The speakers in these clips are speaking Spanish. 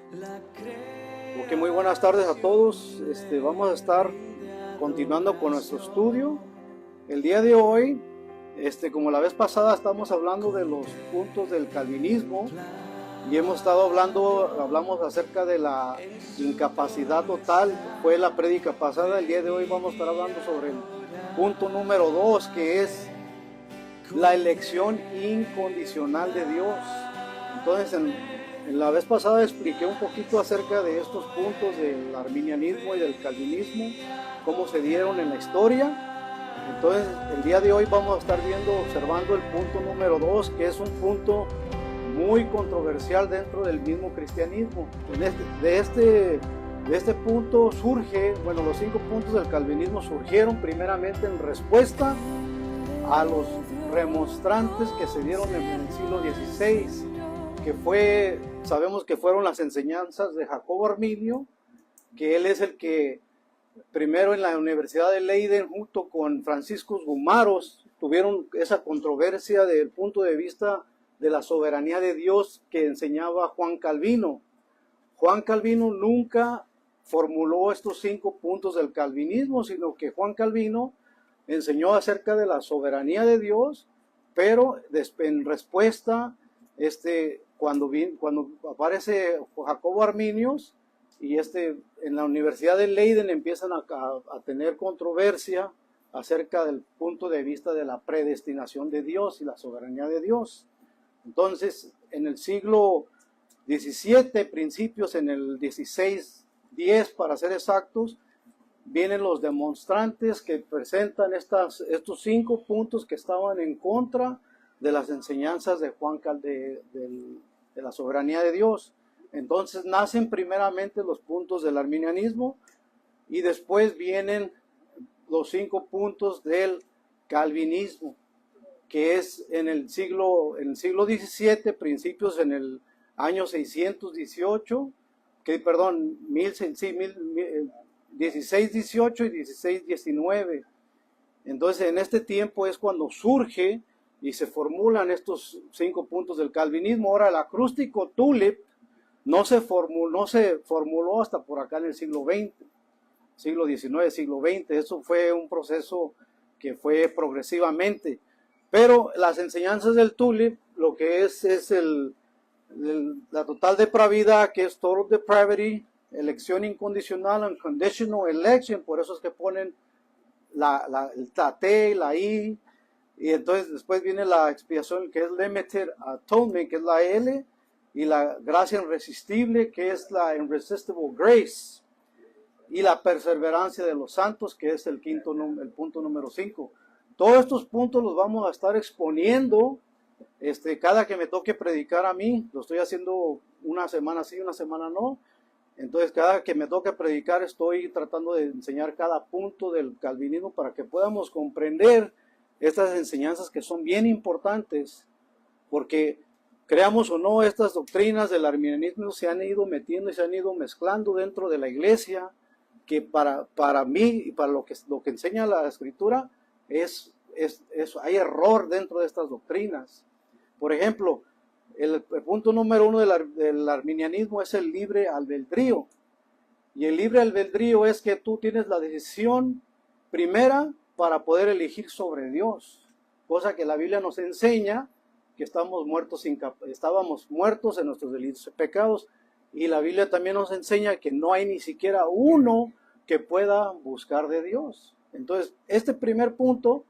Ok, muy buenas tardes a todos. Vamos a estar continuando con nuestro estudio. El día de hoy, como la vez pasada, estamos hablando de los puntos del calvinismo y hablamos acerca de la incapacidad total. Fue la prédica pasada. El día de hoy vamos a estar hablando sobre el punto número 2, que es la elección incondicional de Dios. Entonces, en la vez pasada expliqué un poquito acerca de estos puntos del arminianismo y del calvinismo, cómo se dieron en la historia. Entonces, el día de hoy vamos a estar observando el punto número 2, que es un punto muy controversial dentro del mismo cristianismo. De este punto surge, bueno, los 5 puntos del calvinismo surgieron primeramente en respuesta a los remonstrantes que se dieron en el siglo XVI, sabemos que fueron las enseñanzas de Jacobo Arminio, que él es el que primero en la Universidad de Leiden junto con Franciscus Gumaros tuvieron esa controversia del punto de vista de la soberanía de Dios que enseñaba Juan Calvino. Juan Calvino nunca formuló estos 5 puntos del calvinismo, sino que Juan Calvino enseñó acerca de la soberanía de Dios, pero en respuesta, cuando aparece Jacobo Arminius y en la Universidad de Leiden empiezan a tener controversia acerca del punto de vista de la predestinación de Dios y la soberanía de Dios. Entonces, en el siglo XVII, principios en el XVI-10 para ser exactos, vienen los demonstrantes que presentan estos 5 puntos que estaban en contra de las enseñanzas de de la soberanía de Dios. Entonces nacen primeramente los puntos del arminianismo y después vienen los 5 puntos del calvinismo, que es en el siglo XVII, principios en el año 618, 1618 y 1619. Entonces, en este tiempo es cuando surge y se formulan estos 5 puntos del calvinismo. Ahora, el acróstico TULIP no se formuló hasta por acá en el siglo XX, siglo XIX, siglo XX. Eso fue un proceso que fue progresivamente. Pero las enseñanzas del TULIP, lo que es la total depravidad, que es total depravity, elección incondicional, unconditional election, por eso es que ponen la T, la I, y entonces después viene la expiación, que es limited atonement, que es la L, y la gracia irresistible, que es la irresistible grace, y la perseverancia de los santos, que es el punto número 5. Todos estos puntos los vamos a estar exponiendo cada que me toque predicar a mí. Lo estoy haciendo una semana sí, una semana no. Entonces, cada que me toca predicar, estoy tratando de enseñar cada punto del calvinismo para que podamos comprender estas enseñanzas que son bien importantes, porque creamos o no, estas doctrinas del arminianismo se han ido metiendo y se han ido mezclando dentro de la iglesia, que para mí y para lo que enseña la escritura hay error dentro de estas doctrinas. Por ejemplo, el punto número 1 del arminianismo es el libre albedrío. Y el libre albedrío es que tú tienes la decisión primera para poder elegir sobre Dios. Cosa que la Biblia nos enseña que estábamos muertos en nuestros delitos y pecados. Y la Biblia también nos enseña que no hay ni siquiera uno que pueda buscar de Dios. Entonces, este primer punto,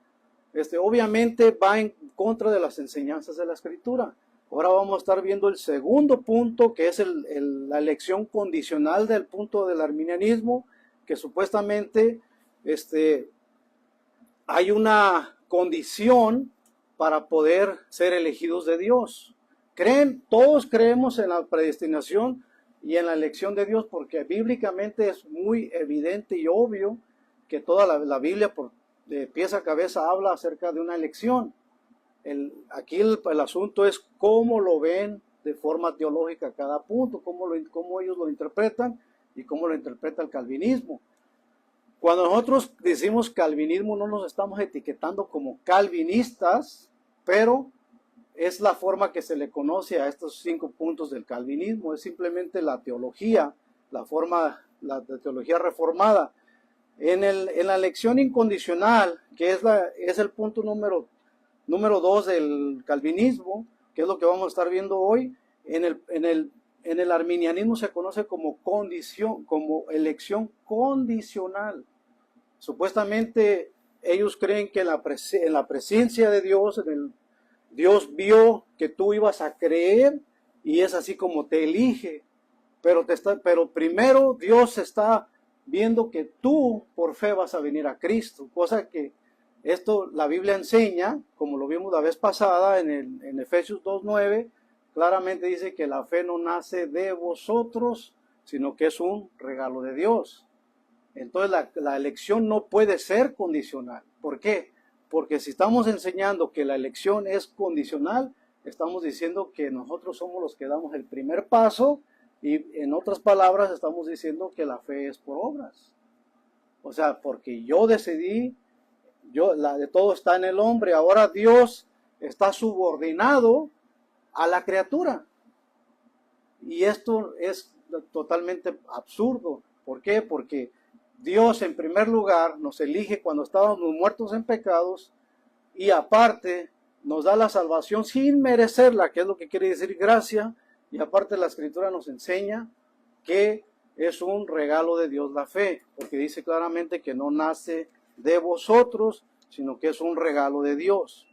obviamente va en contra de las enseñanzas de la Escritura. Ahora vamos a estar viendo el segundo punto, que es la elección condicional del punto del arminianismo, que supuestamente hay una condición para poder ser elegidos de Dios. Todos creemos en la predestinación y en la elección de Dios, porque bíblicamente es muy evidente y obvio que toda la Biblia de pies a cabeza habla acerca de una elección. Aquí el asunto es cómo lo ven de forma teológica cada punto, cómo ellos lo interpretan y cómo lo interpreta el calvinismo. Cuando nosotros decimos calvinismo, no nos estamos etiquetando como calvinistas, pero es la forma que se le conoce a estos 5 puntos del calvinismo. Es simplemente la teología, la teología reformada. En la elección incondicional, que es el punto número 2 del calvinismo, que es lo que vamos a estar viendo hoy, en el arminianismo se conoce como elección condicional. Supuestamente ellos creen que en la presencia de Dios, Dios vio que tú ibas a creer y es así como te elige. Pero primero Dios está viendo que tú por fe vas a venir a Cristo, cosa que esto la Biblia enseña, como lo vimos la vez pasada en Efesios 2:9, claramente dice que la fe no nace de vosotros, sino que es un regalo de Dios. Entonces la elección no puede ser condicional. ¿Por qué? Porque si estamos enseñando que la elección es condicional, estamos diciendo que nosotros somos los que damos el primer paso, y en otras palabras estamos diciendo que la fe es por obras. O sea, porque yo decidí, de todo está en el hombre. Ahora Dios está subordinado a la criatura. Y esto es totalmente absurdo. ¿Por qué? Porque Dios en primer lugar nos elige cuando estábamos muertos en pecados y aparte nos da la salvación sin merecerla, que es lo que quiere decir gracia, y aparte la Escritura nos enseña que es un regalo de Dios la fe, porque dice claramente que no nace de vosotros, sino que es un regalo de Dios.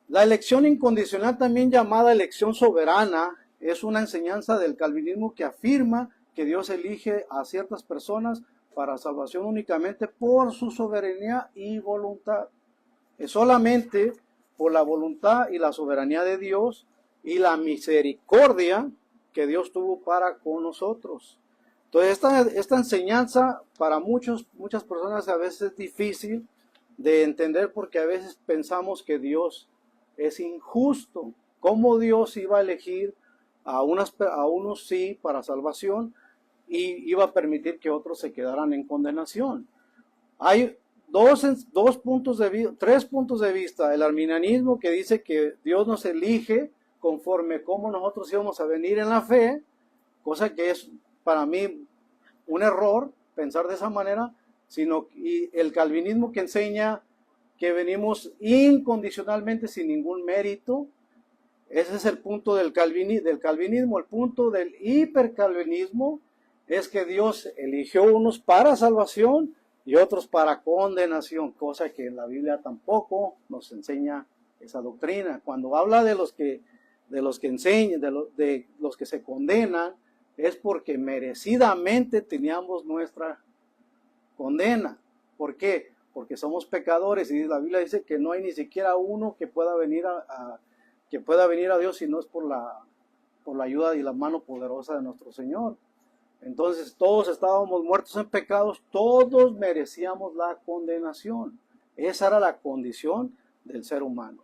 La elección incondicional, también llamada elección soberana, es una enseñanza del calvinismo que afirma que Dios elige a ciertas personas para salvación únicamente por su soberanía y voluntad. Es solamente por la voluntad y la soberanía de Dios y la misericordia que Dios tuvo para con nosotros. Entonces esta enseñanza para muchas personas a veces es difícil de entender, porque a veces pensamos que Dios es injusto. ¿Cómo Dios iba a elegir a unos sí para salvación y iba a permitir que otros se quedaran en condenación? Hay tres puntos de vista. El arminianismo, que dice que Dios nos elige conforme como nosotros íbamos a venir en la fe, cosa que es para mí un error pensar de esa manera, y el calvinismo, que enseña que venimos incondicionalmente sin ningún mérito. Ese es el punto del calvinismo. El punto del hipercalvinismo es que Dios eligió unos para salvación y otros para condenación, cosa que en la Biblia tampoco nos enseña esa doctrina. Cuando habla de los que se condenan, es porque merecidamente teníamos nuestra condena. ¿Por qué? Porque somos pecadores, y la Biblia dice que no hay ni siquiera uno que pueda venir a Dios si no es por la ayuda y la mano poderosa de nuestro Señor. Entonces todos estábamos muertos en pecados, todos merecíamos la condenación. Esa era la condición del ser humano.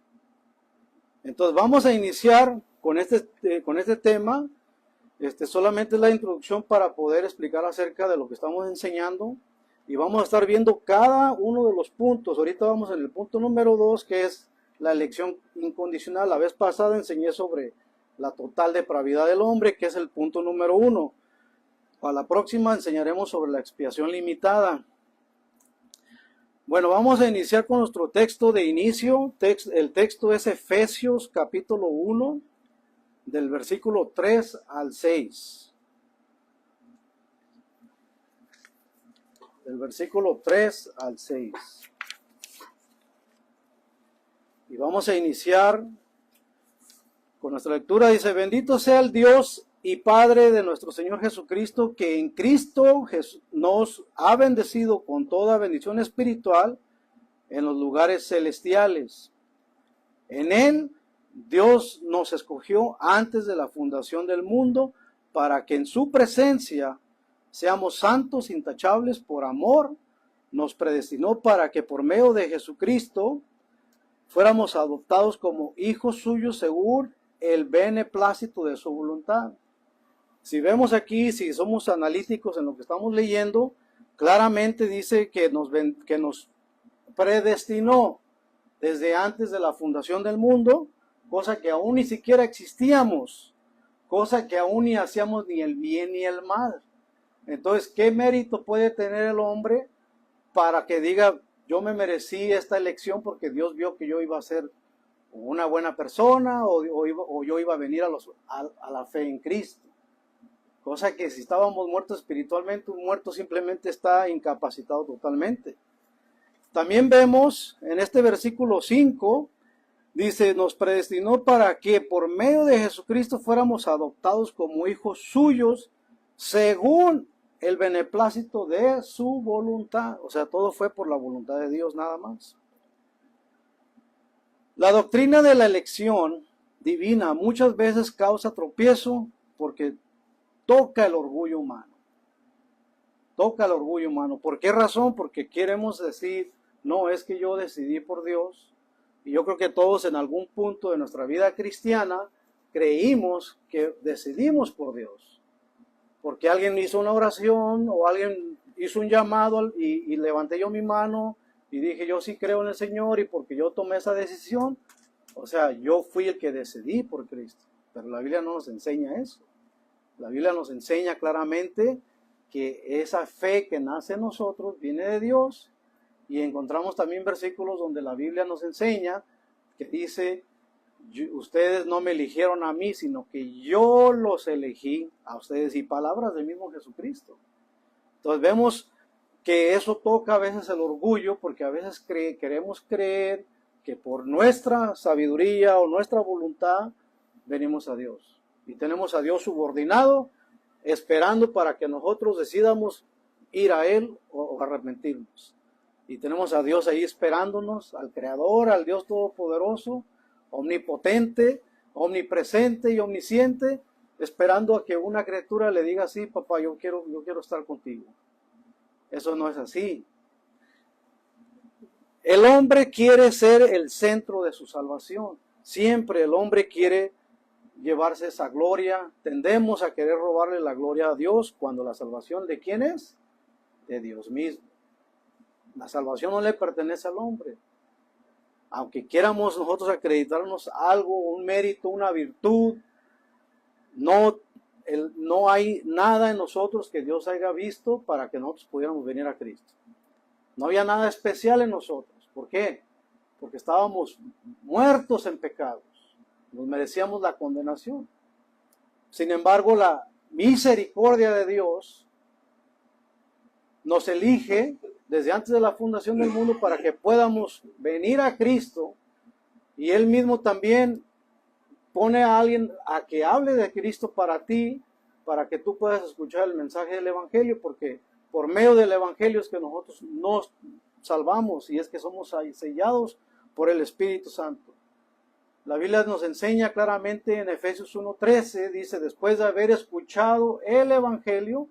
Entonces vamos a iniciar con este tema. Solamente la introducción para poder explicar acerca de lo que estamos enseñando, y vamos a estar viendo cada uno de los puntos. Ahorita vamos en el punto número 2, que es la elección incondicional. La vez pasada enseñé sobre la total depravidad del hombre, que es el punto número 1. Para la próxima enseñaremos sobre la expiación limitada. Bueno, vamos a iniciar con nuestro texto de inicio. El texto es Efesios capítulo 1, del versículo 3 al 6. Del versículo 3 al 6. Y vamos a iniciar con nuestra lectura. Dice: bendito sea el Dios y Padre de nuestro Señor Jesucristo, que en Cristo nos ha bendecido con toda bendición espiritual en los lugares celestiales. En Él Dios nos escogió antes de la fundación del mundo, para que en su presencia seamos santos, intachables por amor. Nos predestinó para que por medio de Jesucristo fuéramos adoptados como hijos suyos según el beneplácito de su voluntad. Si vemos aquí, si somos analíticos en lo que estamos leyendo, claramente dice que nos predestinó. desde antes de la fundación del mundo, cosa que aún ni siquiera existíamos, cosa que aún ni hacíamos ni el bien ni el mal. Entonces, ¿qué mérito puede tener el hombre para que diga, yo me merecí esta elección porque Dios vio que yo iba a ser una buena persona o yo iba a venir a la fe en Cristo? Cosa que si estábamos muertos espiritualmente, un muerto simplemente está incapacitado totalmente. También vemos en este versículo 5, dice, nos predestinó para que por medio de Jesucristo fuéramos adoptados como hijos suyos según el beneplácito de su voluntad. O sea, todo fue por la voluntad de Dios nada más. La doctrina de la elección divina muchas veces causa tropiezo porque toca el orgullo humano. Toca el orgullo humano. ¿Por qué razón? Porque queremos decir, no, es que yo decidí por Dios. Y yo creo que todos en algún punto de nuestra vida cristiana creímos que decidimos por Dios. Porque alguien hizo una oración o alguien hizo un llamado y levanté yo mi mano y dije, yo sí creo en el Señor, y porque yo tomé esa decisión, o sea, yo fui el que decidí por Cristo. Pero la Biblia no nos enseña eso. La Biblia nos enseña claramente que esa fe que nace en nosotros viene de Dios, y encontramos también versículos donde la Biblia nos enseña que dice, ustedes no me eligieron a mí, sino que yo los elegí a ustedes, y palabras del mismo Jesucristo. Entonces vemos que eso toca a veces el orgullo, porque a veces queremos creer que por nuestra sabiduría o nuestra voluntad venimos a Dios. Y tenemos a Dios subordinado, esperando para que nosotros decidamos ir a Él o arrepentirnos. Y tenemos a Dios ahí esperándonos, al Creador, al Dios Todopoderoso, omnipotente, omnipresente y omnisciente, esperando a que una criatura le diga, sí, papá, yo quiero estar contigo. Eso no es así. El hombre quiere ser el centro de su salvación. Siempre el hombre quiere llevarse esa gloria. Tendemos a querer robarle la gloria a Dios cuando la salvación, ¿de quién es? De Dios mismo. La salvación no le pertenece al hombre. Aunque quieramos nosotros acreditarnos algo, un mérito, una virtud, no hay nada en nosotros que Dios haya visto para que nosotros pudiéramos venir a Cristo. No había nada especial en nosotros. ¿Por qué? Porque estábamos muertos en pecados. Nos merecíamos la condenación. Sin embargo, la misericordia de Dios nos elige desde antes de la fundación del mundo para que podamos venir a Cristo, y Él mismo también pone a alguien a que hable de Cristo para ti, para que tú puedas escuchar el mensaje del Evangelio, porque por medio del Evangelio es que nosotros nos salvamos, y es que somos sellados por el Espíritu Santo. La Biblia nos enseña claramente en Efesios 1:13, dice, después de haber escuchado el Evangelio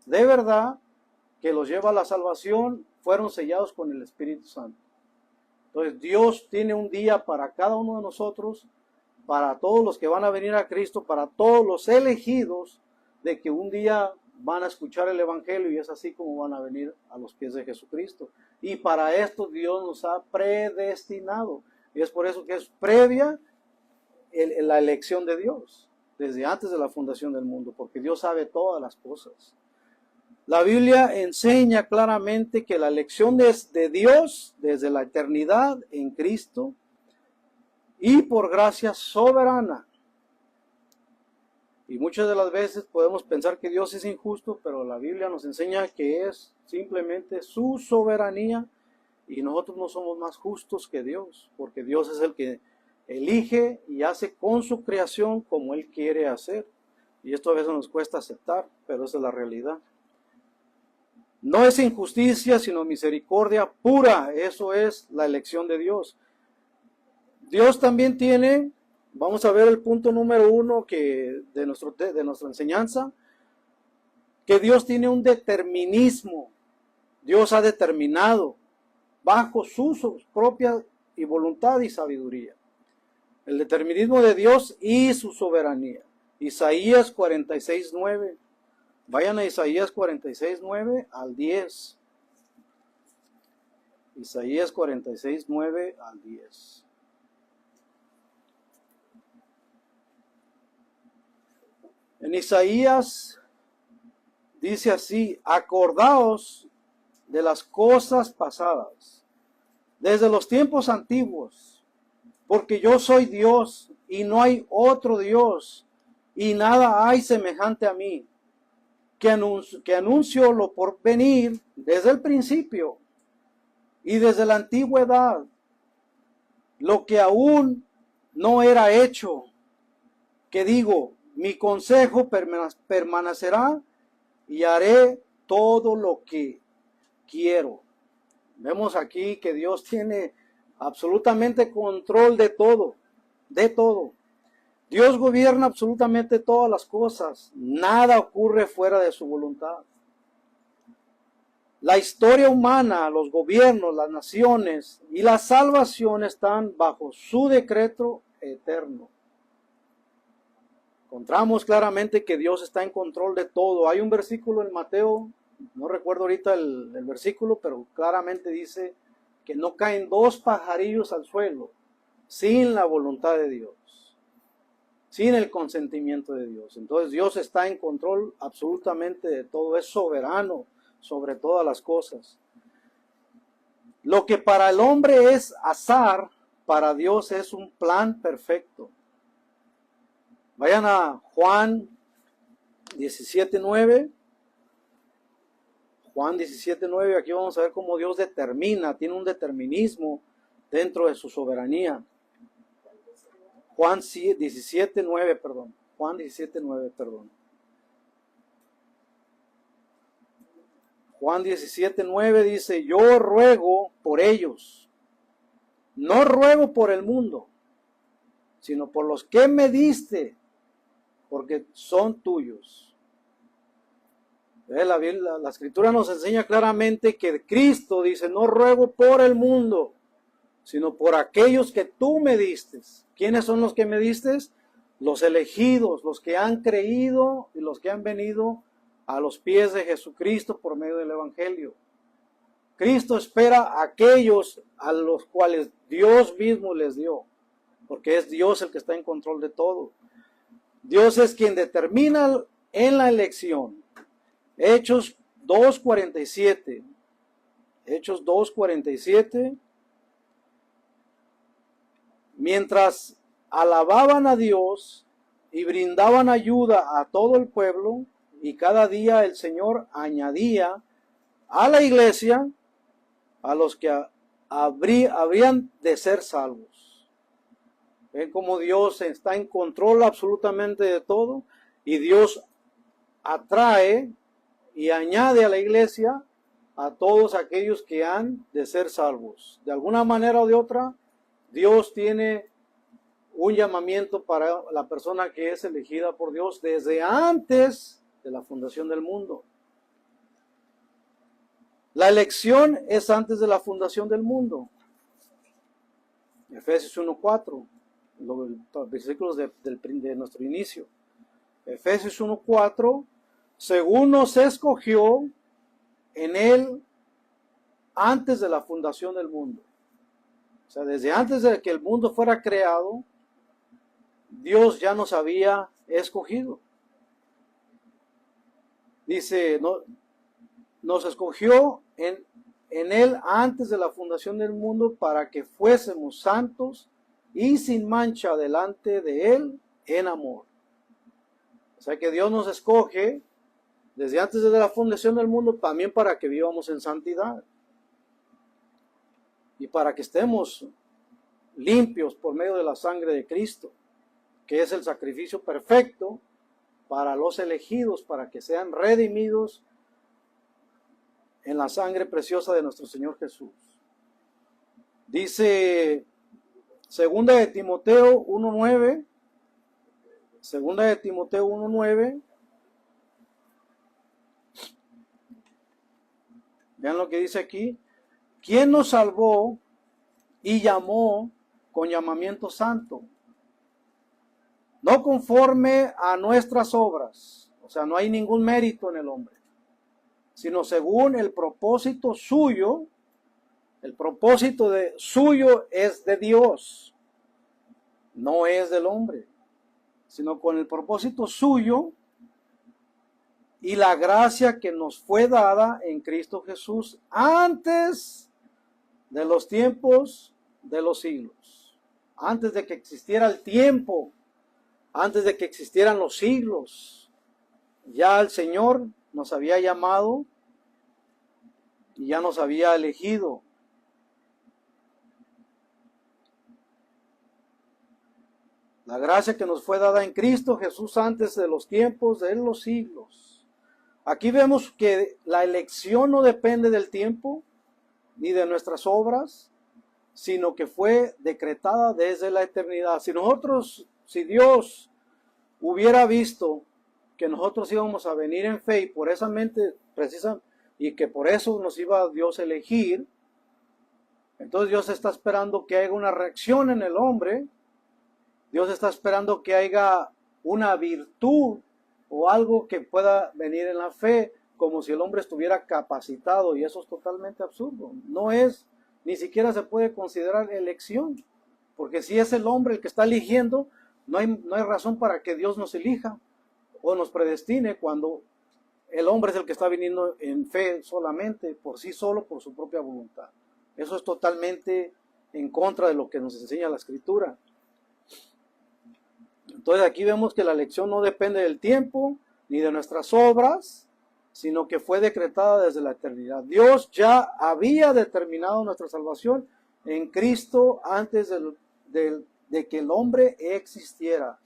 de verdad, que los lleva a la salvación, fueron sellados con el Espíritu Santo. Entonces Dios tiene un día para cada uno de nosotros, para todos los que van a venir a Cristo, para todos los elegidos, de que un día van a escuchar el Evangelio, y es así como van a venir a los pies de Jesucristo. Y para esto Dios nos ha predestinado. Y es por eso que es previa la elección de Dios, desde antes de la fundación del mundo, porque Dios sabe todas las cosas. La Biblia enseña claramente que la elección es de Dios desde la eternidad en Cristo y por gracia soberana. Y muchas de las veces podemos pensar que Dios es injusto, pero la Biblia nos enseña que es simplemente su soberanía, y nosotros no somos más justos que Dios, porque Dios es el que elige y hace con su creación como Él quiere hacer. Y esto a veces nos cuesta aceptar, pero esa es la realidad. No es injusticia, sino misericordia pura. Eso es la elección de Dios. Dios también tiene, vamos a ver el punto número 1 de nuestra enseñanza, que Dios tiene un determinismo. Dios ha determinado bajo su propia voluntad y sabiduría. El determinismo de Dios y su soberanía. Isaías 46:9. Vayan a Isaías 46:9 al 10. Isaías 46, 9 al 10. En Isaías dice así: acordaos de las cosas pasadas, desde los tiempos antiguos, porque yo soy Dios y no hay otro Dios, y nada hay semejante a mí, que anuncio lo por venir desde el principio y desde la antigüedad, lo que aún no era hecho, que digo, mi consejo permanecerá y haré todo lo que quiero. Vemos aquí que Dios tiene absolutamente control de todo, de todo. Dios gobierna absolutamente todas las cosas. Nada ocurre fuera de su voluntad. La historia humana, los gobiernos, las naciones y la salvación están bajo su decreto eterno. Encontramos claramente que Dios está en control de todo. Hay un versículo en Mateo, no recuerdo ahorita el versículo, pero claramente dice que no caen dos pajarillos al suelo sin la voluntad de Dios, sin el consentimiento de Dios. Entonces Dios está en control absolutamente de todo, es soberano sobre todas las cosas. Lo que para el hombre es azar, para Dios es un plan perfecto. Vayan a Juan 17:9. Juan 17:9, aquí vamos a ver cómo Dios determina, tiene un determinismo dentro de su soberanía. Juan 17:9, perdón. Juan 17:9, perdón. Juan 17:9 dice: yo ruego por ellos, no ruego por el mundo, sino por los que me diste, porque son tuyos. La Escritura nos enseña claramente que Cristo dice: no ruego por el mundo, sino por aquellos que tú me diste. ¿Quiénes son los que me diste? Los elegidos, los que han creído y los que han venido a los pies de Jesucristo por medio del Evangelio. Cristo espera a aquellos a los cuales Dios mismo les dio, porque es Dios el que está en control de todo. Dios es quien determina en la elección. Hechos 2:47. Hechos 2:47. Mientras alababan a Dios y brindaban ayuda a todo el pueblo, y cada día el Señor añadía a la iglesia a los que habrían de ser salvos. Ven cómo Dios está en control absolutamente de todo, y Dios atrae y añade a la iglesia a todos aquellos que han de ser salvos. De alguna manera o de otra, Dios tiene un llamamiento para la persona que es elegida por Dios desde antes de la fundación del mundo. La elección es antes de la fundación del mundo. Efesios 1:4, los versículos de nuestro inicio. Efesios 1:4, según nos escogió en él antes de la fundación del mundo. O sea, desde antes de que el mundo fuera creado, Dios ya nos había escogido. Dice, nos escogió en él antes de la fundación del mundo para que fuésemos santos y sin mancha delante de él en amor. O sea que Dios nos escoge desde antes de la fundación del mundo también para que vivamos en santidad y para que estemos limpios por medio de la sangre de Cristo, que es el sacrificio perfecto para los elegidos, para que sean redimidos en la sangre preciosa de nuestro Señor Jesús. Dice Segunda de Timoteo 1:9, Segunda de Timoteo 1:9. Vean lo que dice aquí. ¿Quién nos salvó y llamó con llamamiento santo? No conforme a nuestras obras, o sea, no hay ningún mérito en el hombre, sino según el propósito suyo El propósito suyo es de Dios, no es del hombre, sino con el propósito suyo y la gracia que nos fue dada en Cristo Jesús antes de los tiempos de los siglos, antes de que existiera el tiempo, antes de que existieran los siglos. Ya el Señor nos había llamado y ya nos había elegido. La gracia que nos fue dada en Cristo Jesús antes de los tiempos de los siglos. Aquí vemos que la elección no depende del tiempo ni de nuestras obras, sino que fue decretada desde la eternidad. Si Dios hubiera visto que nosotros íbamos a venir en fe y por esa mente precisa, y que por eso nos iba Dios a elegir, entonces Dios está esperando que haya una reacción en el hombre. Dios está esperando que haya una virtud o algo que pueda venir en la fe, como si el hombre estuviera capacitado, y eso es totalmente absurdo. No es, ni siquiera se puede considerar elección, porque si es el hombre el que está eligiendo, no hay razón para que Dios nos elija o nos predestine cuando el hombre es el que está viniendo en fe solamente, por sí solo, por su propia voluntad. Eso es totalmente en contra de lo que nos enseña la Escritura. Entonces aquí vemos que la elección no depende del tiempo ni de nuestras obras, sino que fue decretada desde la eternidad. Dios ya había determinado nuestra salvación en Cristo antes de que el hombre existiera.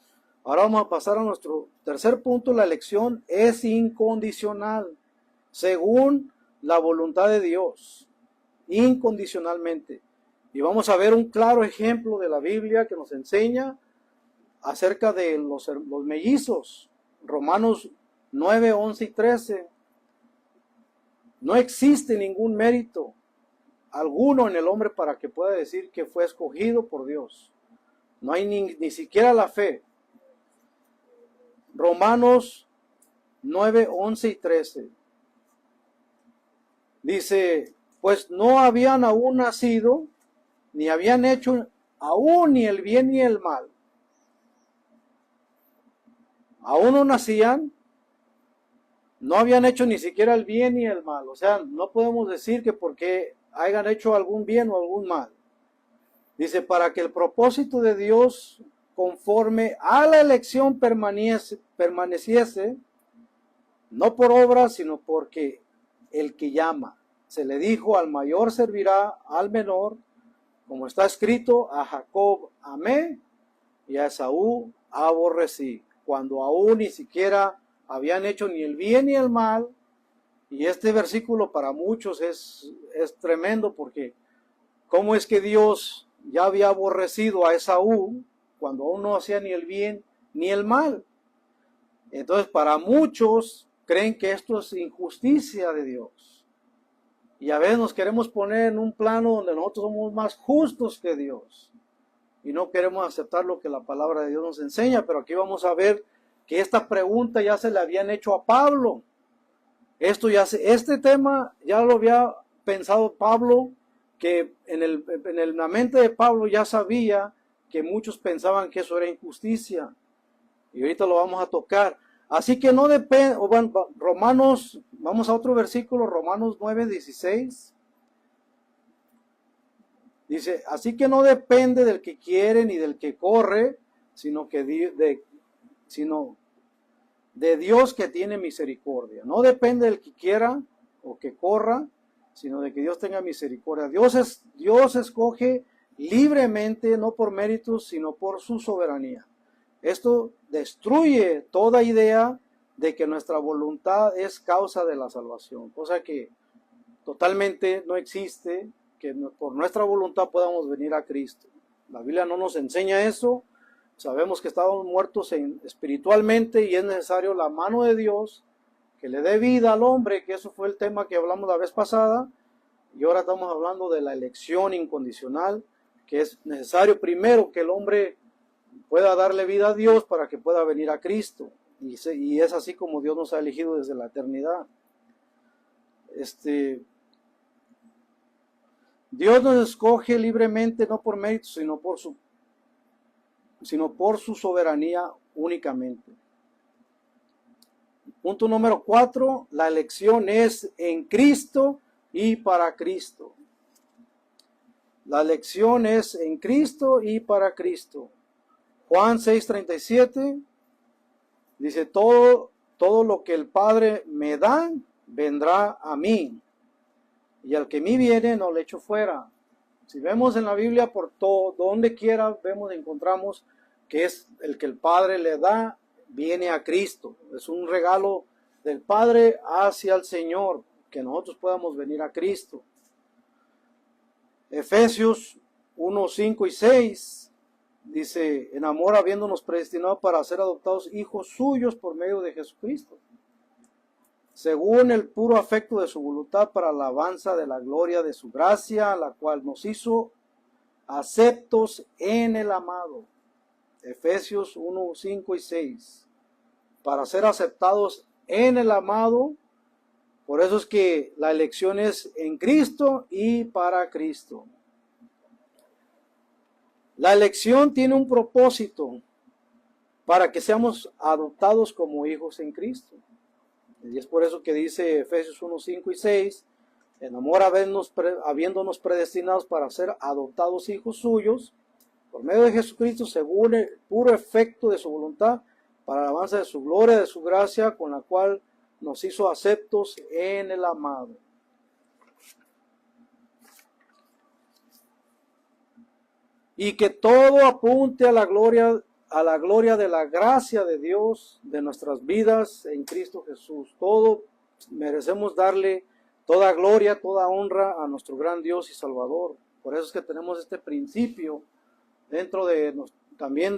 Ahora vamos a pasar a nuestro tercer punto. La elección es incondicional, según la voluntad de Dios, incondicionalmente. Y vamos a ver un claro ejemplo de la Biblia que nos enseña acerca de los mellizos. Romanos 9, 11 y 13. No existe ningún mérito alguno en el hombre para que pueda decir que fue escogido por Dios. No hay ni siquiera la fe. Romanos 9, 11 y 13. Dice, pues no habían aún nacido, ni habían hecho aún ni el bien ni el mal. Aún no nacían, no habían hecho ni siquiera el bien ni el mal. O sea, no podemos decir que porque hayan hecho algún bien o algún mal. Dice, para que el propósito de Dios conforme a la elección permaneciese, no por obras, sino porque el que llama. Se le dijo, al mayor servirá al menor, como está escrito, a Jacob amé y a Esaú aborrecí, cuando aún ni siquiera habían hecho ni el bien ni el mal. Y este versículo para muchos es tremendo, porque ¿cómo es que Dios ya había aborrecido a Esaú cuando aún no hacía ni el bien ni el mal? Entonces para muchos creen que esto es injusticia de Dios. Y a veces nos queremos poner en un plano donde nosotros somos más justos que Dios. Y no queremos aceptar lo que la palabra de Dios nos enseña. Pero aquí vamos a ver que esta pregunta ya se le habían hecho a Pablo. Este tema ya lo había pensado Pablo, que en la mente de Pablo ya sabía que muchos pensaban que eso era injusticia. Y ahorita lo vamos a tocar. Así que no depende, Romanos, vamos a otro versículo, Romanos 9, 16. Dice, así que no depende del que quiere ni del que corre, sino de Dios que tiene misericordia. No depende del que quiera o que corra, sino de que Dios tenga misericordia. Dios escoge libremente, no por méritos, sino por su soberanía. Esto destruye toda idea de que nuestra voluntad es causa de la salvación, cosa que totalmente no existe, que por nuestra voluntad podamos venir a Cristo. La Biblia no nos enseña eso. Sabemos que estamos muertos espiritualmente y es necesario la mano de Dios que le dé vida al hombre, que eso fue el tema que hablamos la vez pasada. Y ahora estamos hablando de la elección incondicional, que es necesario primero que el hombre pueda darle vida a Dios para que pueda venir a Cristo. Y es así como Dios nos ha elegido desde la eternidad. Dios nos escoge libremente, no por mérito, sino por su soberanía únicamente. Punto número 4, la elección es en Cristo y para Cristo. La elección es en Cristo y para Cristo. Juan 6:37 dice, todo lo que el Padre me da, vendrá a mí. Y al que a mí viene, no le echo fuera. Si vemos en la Biblia, por todo, donde quiera, encontramos que es el que el Padre le da, viene a Cristo. Es un regalo del Padre hacia el Señor, que nosotros podamos venir a Cristo. Efesios 1, 5 y 6 dice, en amor habiéndonos predestinado para ser adoptados hijos suyos por medio de Jesucristo, según el puro afecto de su voluntad, para la alabanza de la gloria de su gracia, la cual nos hizo aceptos en el amado. Efesios 1, 5 y 6. Para ser aceptados en el amado. Por eso es que la elección es en Cristo y para Cristo. La elección tiene un propósito para que seamos adoptados como hijos en Cristo. Y es por eso que dice Efesios 1, 5 y 6, en amor habiéndonos predestinados para ser adoptados hijos suyos, por medio de Jesucristo, según el puro efecto de su voluntad, para la alabanza de su gloria, de su gracia, con la cual nos hizo aceptos en el amado. Y que todo apunte a la gloria de la gracia de Dios, de nuestras vidas en Cristo Jesús. Todo merecemos darle toda gloria, toda honra a nuestro gran Dios y Salvador. Por eso es que tenemos este principio dentro de también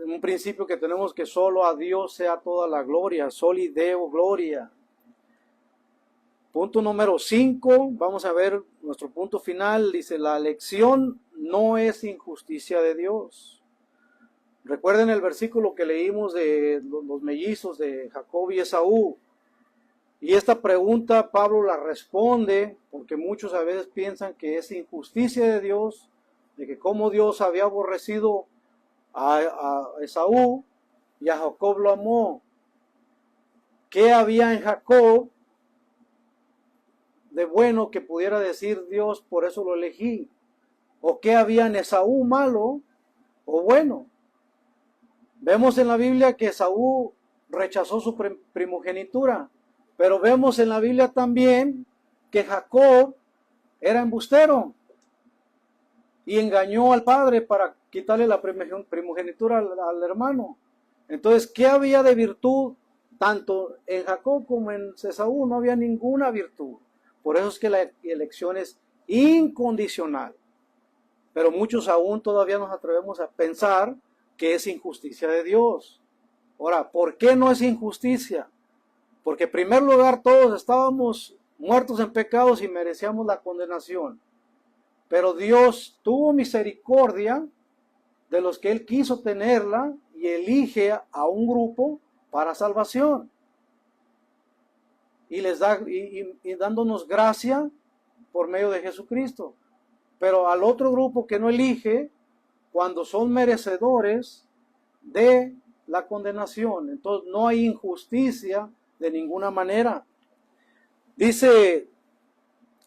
un principio que tenemos, que solo a Dios sea toda la gloria, soli Deo gloria. Punto número 5, vamos a ver nuestro punto final, dice, la elección no es injusticia de Dios. Recuerden el versículo que leímos de los mellizos de Jacob y Esaú. Y esta pregunta Pablo la responde, porque muchos a veces piensan que es injusticia de Dios, de que como Dios había aborrecido a Esaú y a Jacob lo amó. ¿Qué había en Jacob de bueno que pudiera decir Dios, por eso lo elegí? ¿O qué había en Esaú malo o bueno? Vemos en la Biblia que Esaú rechazó su primogenitura, pero vemos en la Biblia también que Jacob era embustero y engañó al padre para quitarle la primogenitura al hermano. Entonces, ¿qué había de virtud tanto en Jacob como en Esaú? No había ninguna virtud. Por eso es que la elección es incondicional. Pero muchos aún todavía nos atrevemos a pensar que es injusticia de Dios. Ahora, ¿por qué no es injusticia? Porque en primer lugar todos estábamos muertos en pecados y merecíamos la condenación. Pero Dios tuvo misericordia de los que Él quiso tenerla y elige a un grupo para salvación. Y les da y dándonos gracia por medio de Jesucristo. Pero al otro grupo que no elige, cuando son merecedores de la condenación. Entonces no hay injusticia de ninguna manera. Dice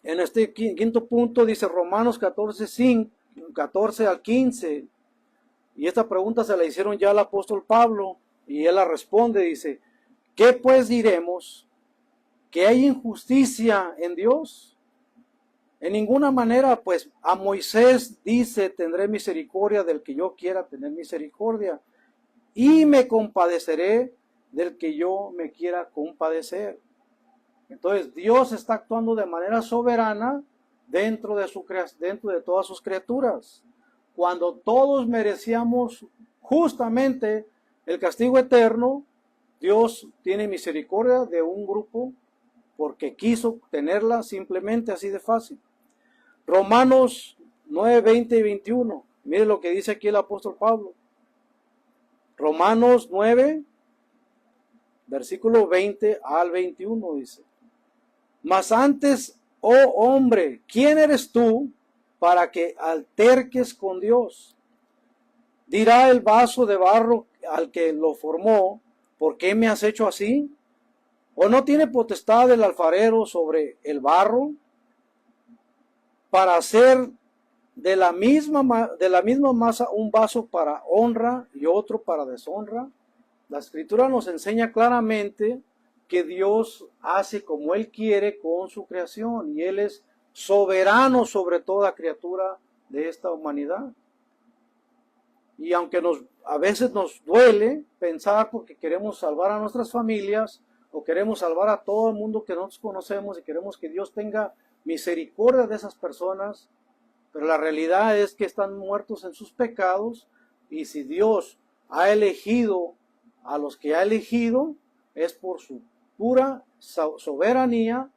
en este quinto punto, dice Romanos 14 al 15. Y esta pregunta se la hicieron ya al apóstol Pablo. Y él la responde, dice, ¿qué pues diremos? ¿Que hay injusticia en Dios? En ninguna manera, pues a Moisés dice, tendré misericordia del que yo quiera tener misericordia, y me compadeceré del que yo me quiera compadecer. Entonces Dios está actuando de manera soberana dentro de todas sus criaturas. Cuando todos merecíamos justamente el castigo eterno, Dios tiene misericordia de un grupo porque quiso tenerla, simplemente así de fácil. Romanos 9, 20 y 21. Mire lo que dice aquí el apóstol Pablo. Romanos 9, versículo 20 al 21 dice. Mas antes oh hombre, ¿quién eres tú para que alterques con Dios? Dirá el vaso de barro al que lo formó, ¿por qué me has hecho así? ¿O no tiene potestad el alfarero sobre el barro para hacer de la misma masa un vaso para honra y otro para deshonra? La Escritura nos enseña claramente que Dios hace como Él quiere con su creación y Él es soberano sobre toda criatura de esta humanidad. Y aunque a veces nos duele pensar porque queremos salvar a nuestras familias o queremos salvar a todo el mundo que nosotros conocemos y queremos que Dios tenga misericordia de esas personas, pero la realidad es que están muertos en sus pecados y si Dios ha elegido a los que ha elegido es por su pura soberanía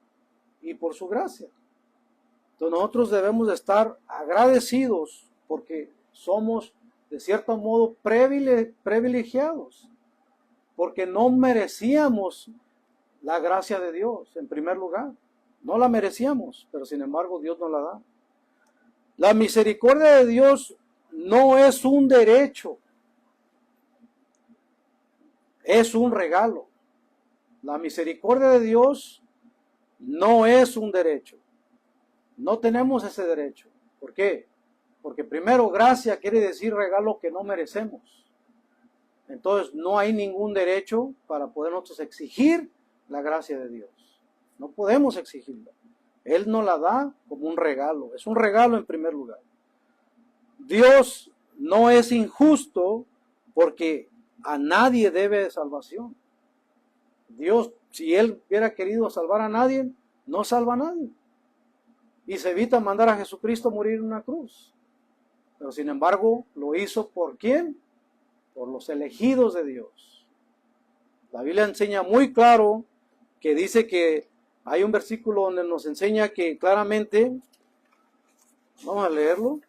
y por su gracia. Entonces nosotros debemos de estar agradecidos porque somos de cierto modo privilegiados, porque no merecíamos la gracia de Dios en primer lugar. No la merecíamos, pero sin embargo Dios nos la da. La misericordia de Dios no es un derecho, es un regalo. La misericordia de Dios no es un derecho. No tenemos ese derecho. ¿Por qué? Porque primero gracia quiere decir regalo que no merecemos. Entonces no hay ningún derecho para poder nosotros exigir la gracia de Dios. No podemos exigirla. Él nos la da como un regalo. Es un regalo en primer lugar. Dios no es injusto porque a nadie debe salvación. Dios, si Él hubiera querido salvar a nadie, no salva a nadie. Y se evita mandar a Jesucristo a morir en una cruz. Pero sin embargo, lo hizo ¿por quién? Por los elegidos de Dios. La Biblia enseña muy claro que dice que hay un versículo donde nos enseña que claramente, vamos a leerlo,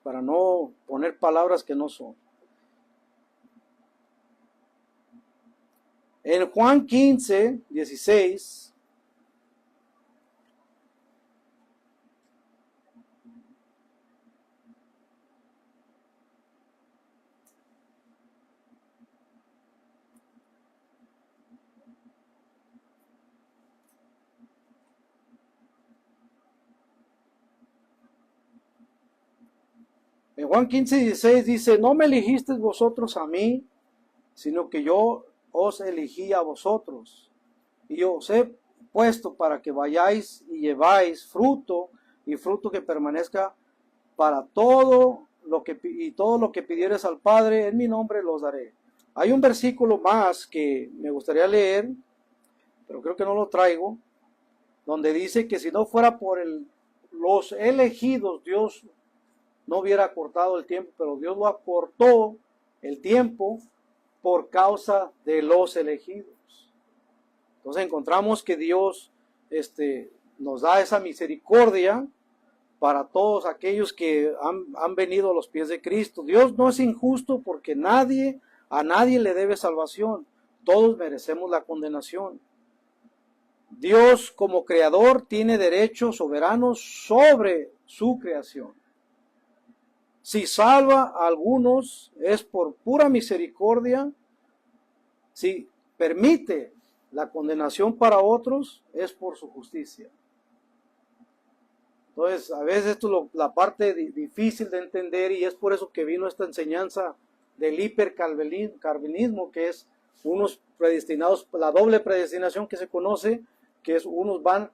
para no poner palabras que no son. En Juan 15, 16, en Juan 15, 16 dice, no me elegisteis vosotros a mí, sino que yo os elegí a vosotros. Y yo os he puesto para que vayáis y lleváis fruto, y fruto que permanezca para todo lo que pidieres al Padre, en mi nombre los daré. Hay un versículo más que me gustaría leer, pero creo que no lo traigo, donde dice que si no fuera por los elegidos, Dios no hubiera cortado el tiempo, pero Dios lo acortó el tiempo por causa de los elegidos. Entonces encontramos que Dios nos da esa misericordia para todos aquellos que han venido a los pies de Cristo. Dios no es injusto porque a nadie le debe salvación. Todos merecemos la condenación. Dios como creador tiene derechos soberanos sobre su creación. Si salva a algunos es por pura misericordia. Si permite la condenación para otros es por su justicia. Entonces, a veces esto es la parte difícil de entender y es por eso que vino esta enseñanza del hipercalvinismo, que es unos predestinados, la doble predestinación que se conoce, que es unos van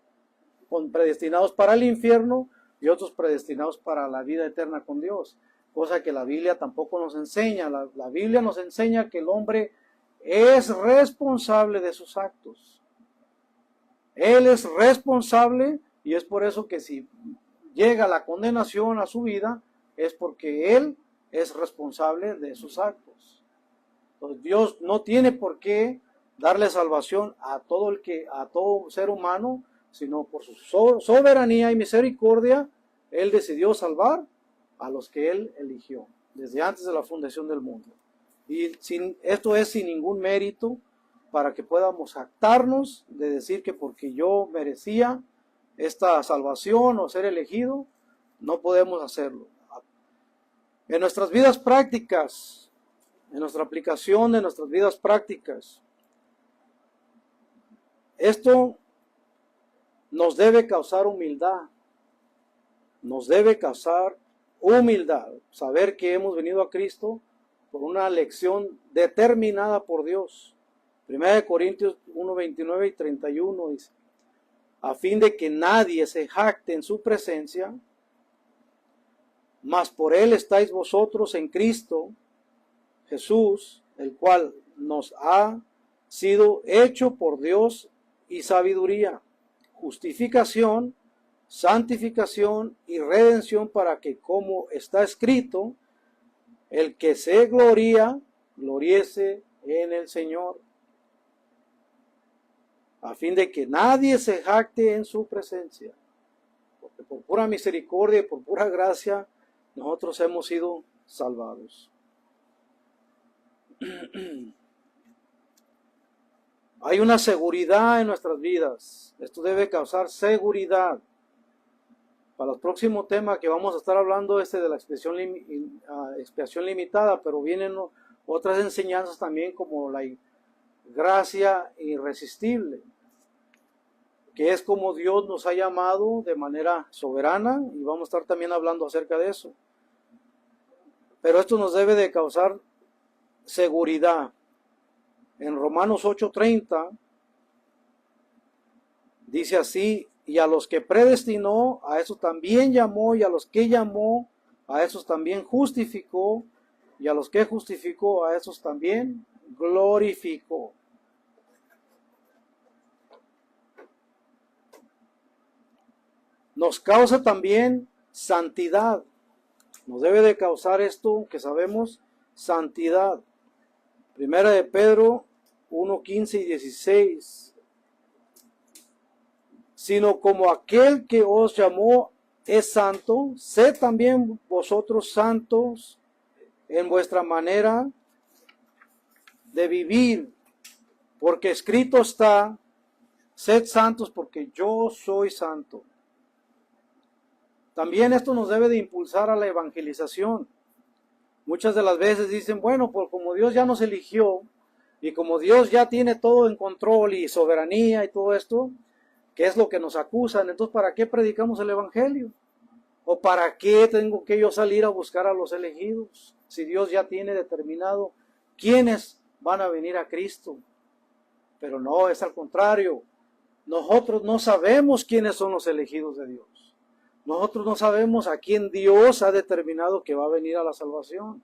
predestinados para el infierno y otros predestinados para la vida eterna con Dios, cosa que la Biblia tampoco nos enseña. La Biblia nos enseña que el hombre es responsable de sus actos. Él es responsable y es por eso que si llega la condenación a su vida, es porque él es responsable de sus actos. Entonces Dios no tiene por qué darle salvación a todo ser humano, sino por su soberanía y misericordia, Él decidió salvar a los que Él eligió, desde antes de la fundación del mundo. Y esto es sin ningún mérito, para que podamos jactarnos de decir que porque yo merecía esta salvación o ser elegido, no podemos hacerlo. En nuestras vidas prácticas, en nuestra aplicación de nuestras vidas prácticas, esto nos debe causar humildad. Nos debe causar humildad. Saber que hemos venido a Cristo por una elección determinada por Dios. 1 Corintios 1, 29 y 31 dice: a fin de que nadie se jacte en su presencia, mas por él estáis vosotros en Cristo Jesús, el cual nos ha sido hecho por Dios y sabiduría, justificación, santificación y redención, para que, como está escrito, el que se gloría, gloriese en el Señor. A fin de que nadie se jacte en su presencia, porque por pura misericordia y por pura gracia nosotros hemos sido salvados. Hay una seguridad en nuestras vidas. Esto debe causar seguridad. Para el próximo tema que vamos a estar hablando, de la expiación limitada, pero vienen otras enseñanzas también, como la gracia irresistible, que es como Dios nos ha llamado de manera soberana, y vamos a estar también hablando acerca de eso. Pero esto nos debe de causar seguridad. En Romanos 8:30 dice así: y a los que predestinó, a esos también llamó, y a los que llamó, a esos también justificó, y a los que justificó, a esos también glorificó. Nos causa también santidad. Nos debe de causar esto que sabemos, santidad. Primera de Pedro 1:15 y 16. Sino como aquel que os llamó es santo, sed también vosotros santos en vuestra manera de vivir, porque escrito está: sed santos porque yo soy santo. También esto nos debe de impulsar a la evangelización. Muchas de las veces dicen, bueno, pues como Dios ya nos eligió, y como Dios ya tiene todo en control y soberanía y todo esto, ¿qué es lo que nos acusan? Entonces, ¿para qué predicamos el evangelio? ¿O para qué tengo que yo salir a buscar a los elegidos? Si Dios ya tiene determinado quiénes van a venir a Cristo. Pero no, es al contrario. Nosotros no sabemos quiénes son los elegidos de Dios. Nosotros no sabemos a quién Dios ha determinado que va a venir a la salvación.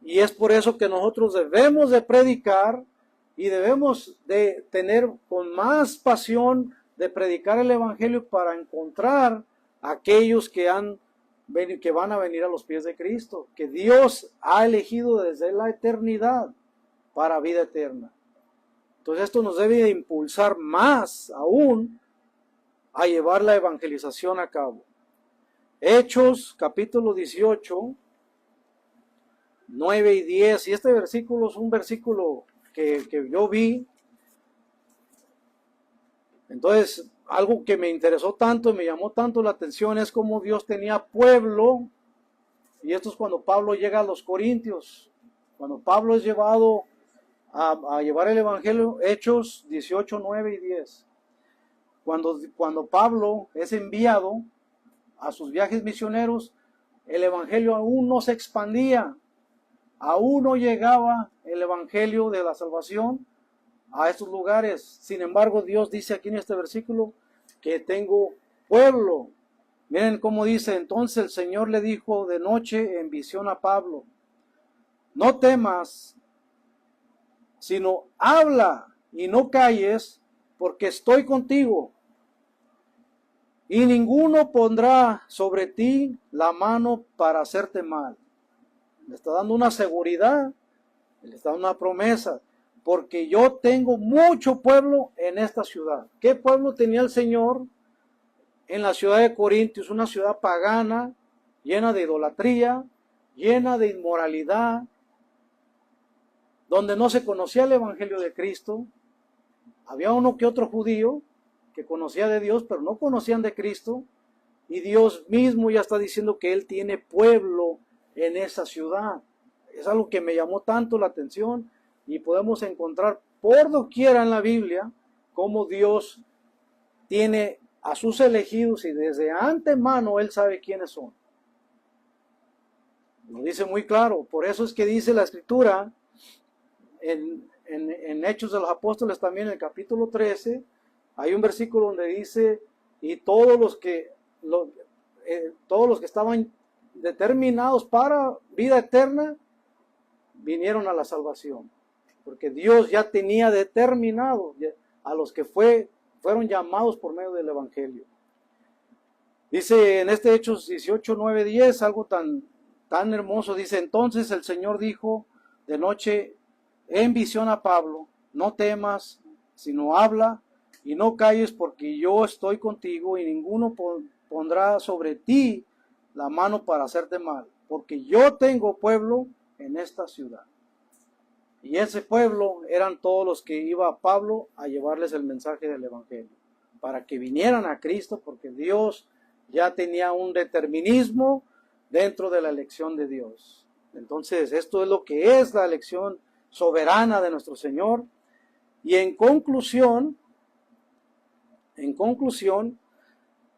Y es por eso que nosotros debemos de predicar y debemos de tener con más pasión de predicar el evangelio para encontrar a aquellos que van a venir a los pies de Cristo, que Dios ha elegido desde la eternidad para vida eterna. Entonces esto nos debe de impulsar más aún a llevar la evangelización a cabo. Hechos capítulo 18, 9 y 10, y este versículo es un versículo que yo vi. Entonces, algo que me interesó tanto y me llamó tanto la atención es cómo Dios tenía pueblo, y esto es cuando Pablo llega a los Corintios, cuando Pablo es llevado a llevar el evangelio. Hechos 18, 9 y 10. Cuando Pablo es enviado a sus viajes misioneros, el evangelio aún no se expandía, aún no llegaba el evangelio de la salvación a estos lugares. Sin embargo, Dios dice aquí en este versículo que tengo pueblo. Miren cómo dice: entonces el Señor le dijo de noche en visión a Pablo: no temas, sino habla y no calles, porque estoy contigo, y ninguno pondrá sobre ti la mano para hacerte mal. Le está dando una seguridad, le está dando una promesa, porque yo tengo mucho pueblo en esta ciudad. ¿Qué pueblo tenía el Señor en la ciudad de Corintios? Una ciudad pagana, llena de idolatría, llena de inmoralidad, donde no se conocía el Evangelio de Cristo. Había uno que otro judío que conocía de Dios, pero no conocían de Cristo. Y Dios mismo ya está diciendo que Él tiene pueblo en esa ciudad. Es algo que me llamó tanto la atención, y podemos encontrar por doquiera en la Biblia cómo Dios tiene a sus elegidos y desde antemano Él sabe quiénes son. Lo dice muy claro. Por eso es que dice la Escritura en Hechos de los Apóstoles también, en el capítulo 13, hay un versículo donde dice: y todos los que estaban determinados para vida eterna vinieron a la salvación, porque Dios ya tenía determinado a los que fueron llamados por medio del Evangelio. Dice en este Hechos 18, 9, 10, algo tan hermoso. Dice: entonces el Señor dijo de noche en visión a Pablo: no temas, sino habla y no calles, porque yo estoy contigo, y ninguno pondrá sobre ti la mano para hacerte mal, porque yo tengo pueblo en esta ciudad. Y ese pueblo eran todos los que iba Pablo a llevarles el mensaje del Evangelio, para que vinieran a Cristo, porque Dios ya tenía un determinismo dentro de la elección de Dios. Entonces, esto es lo que es la elección soberana de nuestro Señor. Y en conclusión,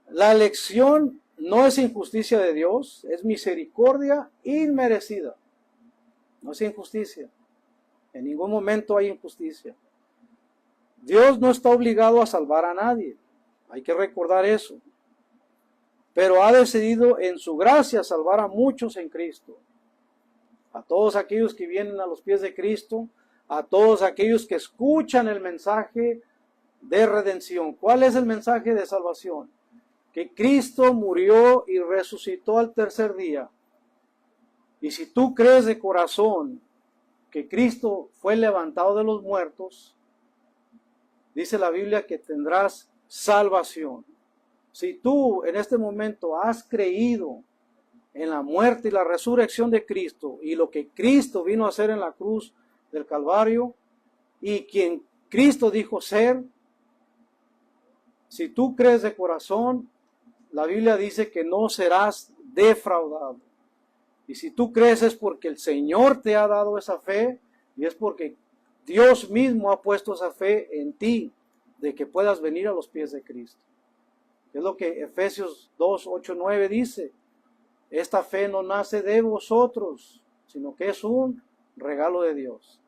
la elección no es injusticia de Dios, es misericordia inmerecida. No es injusticia. En ningún momento hay injusticia. Dios no está obligado a salvar a nadie. Hay que recordar eso. Pero ha decidido en su gracia salvar a muchos en Cristo. A todos aquellos que vienen a los pies de Cristo, a todos aquellos que escuchan el mensaje de redención. ¿Cuál es el mensaje de salvación? Que Cristo murió y resucitó al tercer día. Y si tú crees de corazón que Cristo fue levantado de los muertos, dice la Biblia que tendrás salvación. Si tú en este momento has creído en la muerte y la resurrección de Cristo y lo que Cristo vino a hacer en la cruz del Calvario y quien Cristo dijo ser, si tú crees de corazón, la Biblia dice que no serás defraudado. Y si tú crees es porque el Señor te ha dado esa fe, y es porque Dios mismo ha puesto esa fe en ti, de que puedas venir a los pies de Cristo. Es lo que Efesios 2, 8, 9 dice: esta fe no nace de vosotros, sino que es un regalo de Dios.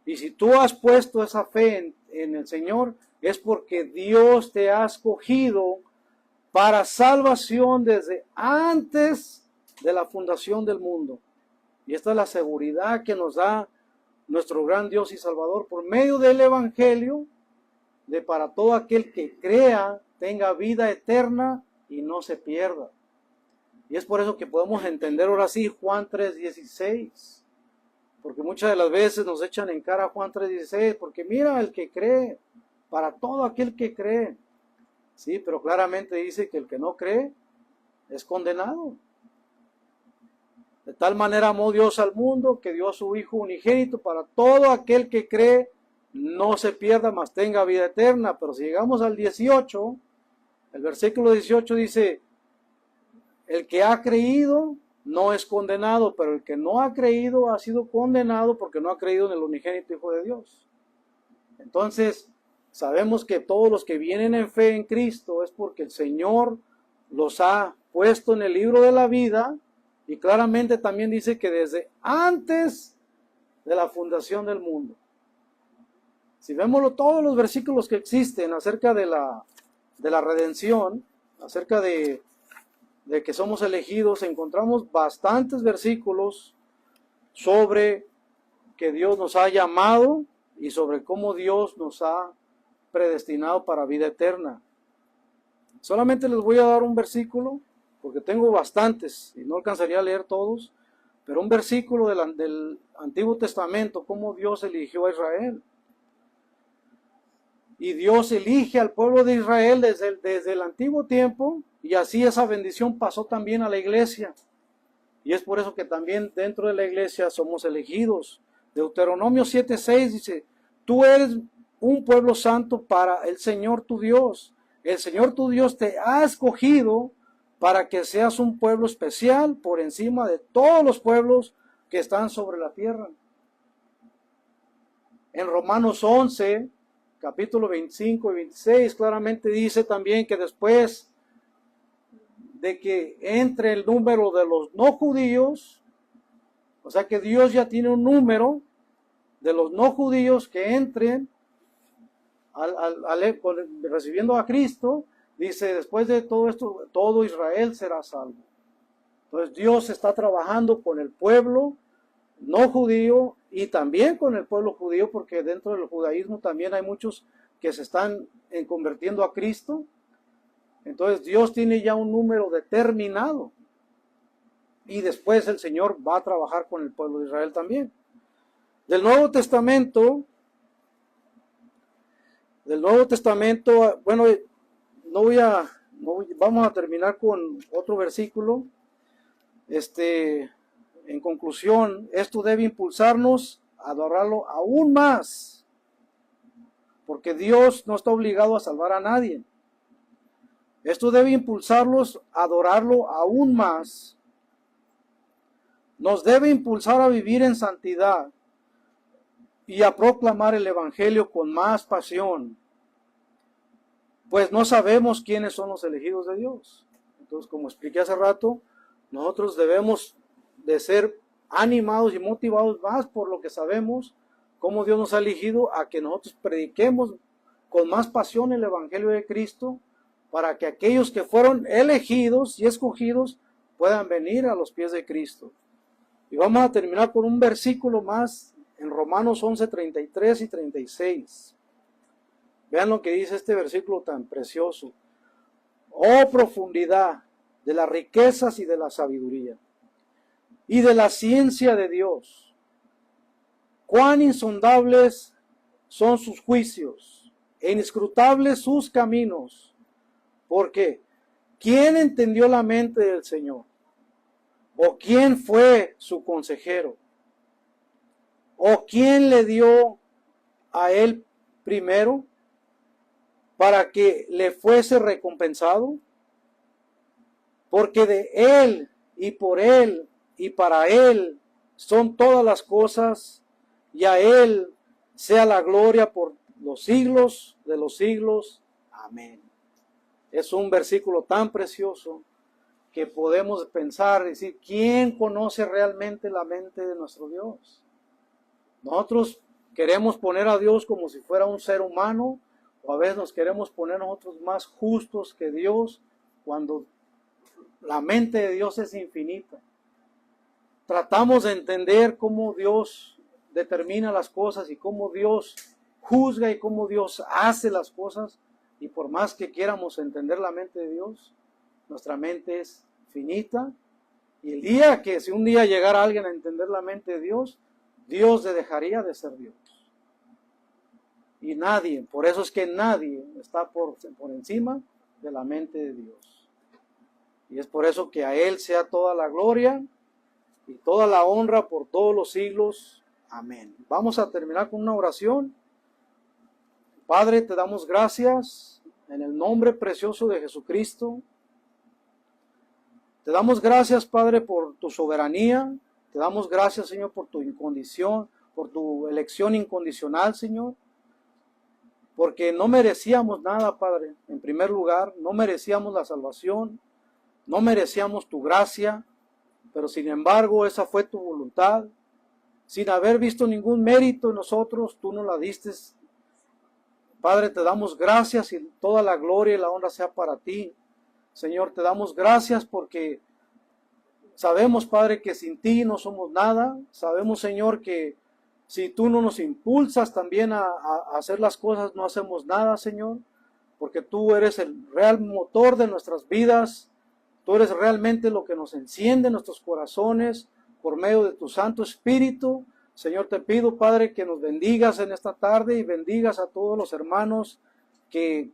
Y si tú has puesto esa fe en el Señor, es porque Dios te ha escogido para salvación desde antes de la fundación del mundo. Y esta es la seguridad que nos da nuestro gran Dios y Salvador por medio del Evangelio, de para todo aquel que crea tenga vida eterna y no se pierda. Y es por eso que podemos entender ahora sí Juan 3:16, porque muchas de las veces nos echan en cara Juan 3:16, porque mira, el que cree, para todo aquel que cree. Sí, pero claramente dice que el que no cree es condenado. De tal manera amó Dios al mundo que dio a su Hijo unigénito para todo aquel que cree no se pierda, mas tenga vida eterna. Pero si llegamos al 18, el versículo 18 dice: el que ha creído no es condenado, pero el que no ha creído ha sido condenado porque no ha creído en el unigénito Hijo de Dios. Entonces, sabemos que todos los que vienen en fe en Cristo es porque el Señor los ha puesto en el libro de la vida, y claramente también dice que desde antes de la fundación del mundo. Si vemos todos los versículos que existen acerca de la redención, acerca de que somos elegidos, encontramos bastantes versículos sobre que Dios nos ha llamado y sobre cómo Dios nos ha predestinado para vida eterna. Solamente les voy a dar un versículo, porque tengo bastantes y no alcanzaría a leer todos, pero un versículo del Antiguo Testamento, cómo Dios eligió a Israel. Y Dios elige al pueblo de Israel desde el antiguo tiempo, y así esa bendición pasó también a la iglesia. Y es por eso que también dentro de la iglesia somos elegidos, Deuteronomio 7:6 dice, tú eres un pueblo santo para el Señor tu Dios. El Señor tu Dios te ha escogido para que seas un pueblo especial por encima de todos los pueblos que están sobre la tierra. En Romanos 11, capítulo 25 y 26, claramente dice también que después de que entre el número de los no judíos, o sea que Dios ya tiene un número de los no judíos que entren recibiendo a Cristo, dice, después de todo esto, todo Israel será salvo. Entonces Dios está trabajando con el pueblo no judío y también con el pueblo judío, porque dentro del judaísmo también hay muchos que se están convirtiendo a Cristo. Entonces Dios tiene ya un número determinado y después el Señor va a trabajar con el pueblo de Israel también. Del Nuevo Testamento, bueno, vamos a terminar con otro versículo. En conclusión, esto debe impulsarnos a adorarlo aún más, porque Dios no está obligado a salvar a nadie. Esto debe impulsarlos a adorarlo aún más. Nos debe impulsar a vivir en santidad y a proclamar el Evangelio con más pasión, pues no sabemos quiénes son los elegidos de Dios. Entonces, como expliqué hace rato, nosotros debemos de ser animados y motivados más por lo que sabemos, cómo Dios nos ha elegido, a que nosotros prediquemos con más pasión el Evangelio de Cristo, para que aquellos que fueron elegidos y escogidos puedan venir a los pies de Cristo. Y vamos a terminar con un versículo más en Romanos 11, 33 y 36. Vean lo que dice este versículo tan precioso. Oh profundidad de las riquezas y de la sabiduría y de la ciencia de Dios. Cuán insondables son sus juicios e inescrutables sus caminos. Porque ¿quién entendió la mente del Señor? ¿O quién fue su consejero? ¿O quién le dio a él primero para que le fuese recompensado? Porque de él y por él y para él son todas las cosas, y a él sea la gloria por los siglos de los siglos. Amén. Es un versículo tan precioso que podemos pensar y decir, ¿quién conoce realmente la mente de nuestro Dios? Nosotros queremos poner a Dios como si fuera un ser humano, o a veces nos queremos poner nosotros más justos que Dios, cuando la mente de Dios es infinita. Tratamos de entender cómo Dios determina las cosas y cómo Dios juzga y cómo Dios hace las cosas, y por más que quieramos entender la mente de Dios, nuestra mente es finita, y el día que si un día llegara alguien a entender la mente de Dios, Dios le dejaría de ser Dios. Y nadie, por eso es que nadie está por encima de la mente de Dios. Y es por eso que a Él sea toda la gloria y toda la honra por todos los siglos. Amén. Vamos a terminar con una oración. Padre, te damos gracias en el nombre precioso de Jesucristo. Te damos gracias, Padre, por tu soberanía. Te damos gracias, Señor, por tu incondición, por tu elección incondicional, Señor. Porque no merecíamos nada, Padre. En primer lugar, no merecíamos la salvación, no merecíamos tu gracia, pero sin embargo, esa fue tu voluntad. Sin haber visto ningún mérito en nosotros, tú nos la diste. Padre, te damos gracias y toda la gloria y la honra sea para ti. Señor, te damos gracias porque sabemos, Padre, que sin ti no somos nada. Sabemos, Señor, que si tú no nos impulsas también a hacer las cosas, no hacemos nada, Señor. Porque tú eres el real motor de nuestras vidas. Tú eres realmente lo que nos enciende nuestros corazones por medio de tu Santo Espíritu. Señor, te pido, Padre, que nos bendigas en esta tarde y bendigas a todos los hermanos que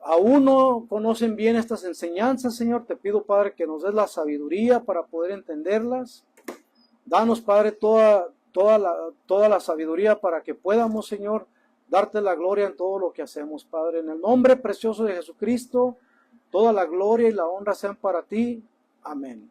aún no conocen bien estas enseñanzas, Señor. Te pido, Padre, que nos des la sabiduría para poder entenderlas. Danos, Padre, toda toda la sabiduría para que podamos, Señor, darte la gloria en todo lo que hacemos, Padre. En el nombre precioso de Jesucristo, toda la gloria y la honra sean para ti. Amén.